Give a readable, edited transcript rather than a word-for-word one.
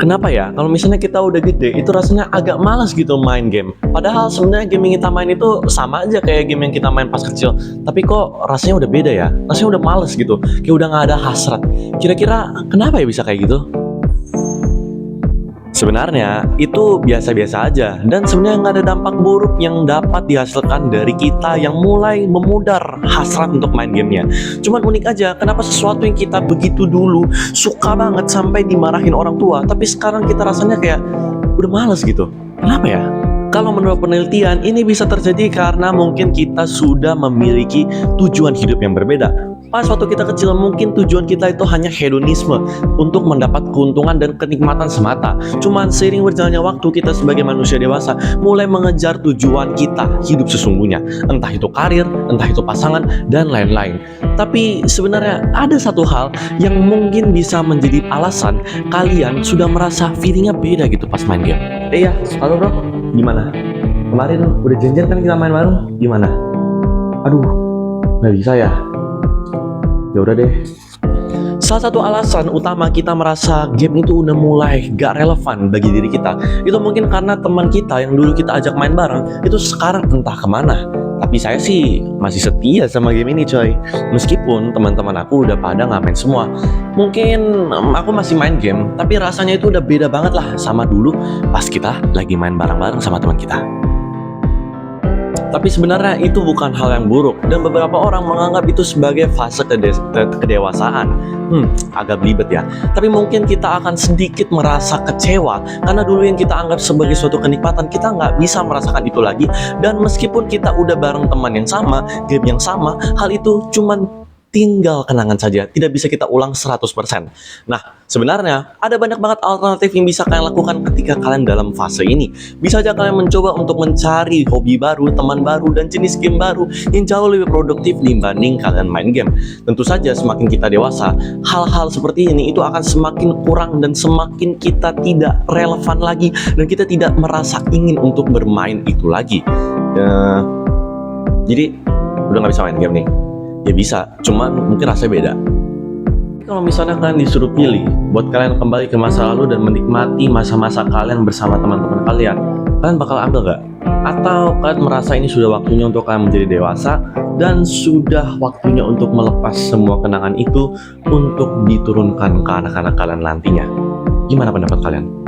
Kenapa ya? Kalau misalnya kita udah gede, itu rasanya agak malas gitu main game. Padahal sebenarnya game yang kita main itu sama aja kayak game yang kita main pas kecil. Tapi kok rasanya udah beda ya? Rasanya udah males gitu. Kayak udah nggak ada hasrat. Kira-kira kenapa ya bisa kayak gitu? Sebenarnya itu biasa-biasa aja dan sebenarnya nggak ada dampak buruk yang dapat dihasilkan dari kita yang mulai memudar hasrat untuk main gamenya. Cuman unik aja kenapa sesuatu yang kita begitu dulu suka banget sampai dimarahin orang tua, tapi sekarang kita rasanya kayak udah males gitu. Kenapa ya? Kalau menurut penelitian, ini bisa terjadi karena mungkin kita sudah memiliki tujuan hidup yang berbeda. Pas waktu kita kecil, mungkin tujuan kita itu hanya hedonisme untuk mendapat keuntungan dan kenikmatan semata. Cuman seiring berjalannya waktu, kita sebagai manusia dewasa mulai mengejar tujuan kita hidup sesungguhnya. Entah itu karir, entah itu pasangan, dan lain-lain. Tapi sebenarnya ada satu hal yang mungkin bisa menjadi alasan kalian sudah merasa feelingnya beda gitu pas main game. Iya, halo bro. Gimana? Kemarin udah janjian kan kita main bareng? Gimana? Aduh, nggak bisa ya? Ya udah deh. Salah satu alasan utama kita merasa game itu udah mulai gak relevan bagi diri kita, itu mungkin karena teman kita yang dulu kita ajak main bareng, itu sekarang entah kemana. Tapi saya sih masih setia sama game ini coy. Meskipun teman-teman aku udah pada nggak main semua. Mungkin aku masih main game, tapi rasanya itu udah beda banget lah sama dulu pas kita lagi main bareng-bareng sama teman kita. Tapi sebenarnya itu bukan hal yang buruk dan beberapa orang menganggap itu sebagai fase kedewasaan. Agak belibet ya. Tapi mungkin kita akan sedikit merasa kecewa karena dulu yang kita anggap sebagai suatu kenikmatan kita nggak bisa merasakan itu lagi. Dan meskipun kita udah bareng teman yang sama, game yang sama, hal itu cuman tinggal kenangan saja, tidak bisa kita ulang 100%. Nah, sebenarnya ada banyak banget alternatif yang bisa kalian lakukan ketika kalian dalam fase ini. Bisa aja kalian mencoba untuk mencari hobi baru, teman baru, dan jenis game baru yang jauh lebih produktif dibanding kalian main game. Tentu saja semakin kita dewasa, hal-hal seperti ini itu akan semakin kurang dan semakin kita tidak relevan lagi dan kita tidak merasa ingin untuk bermain itu lagi. Jadi udah nggak bisa main game nih. Ya bisa, cuman mungkin rasanya beda. Kalau misalnya kalian disuruh pilih buat kalian kembali ke masa lalu dan menikmati masa-masa kalian bersama teman-teman kalian bakal ambil gak? Atau kalian merasa ini sudah waktunya untuk kalian menjadi dewasa dan sudah waktunya untuk melepas semua kenangan itu untuk diturunkan ke anak-anak kalian nantinya? Gimana pendapat kalian?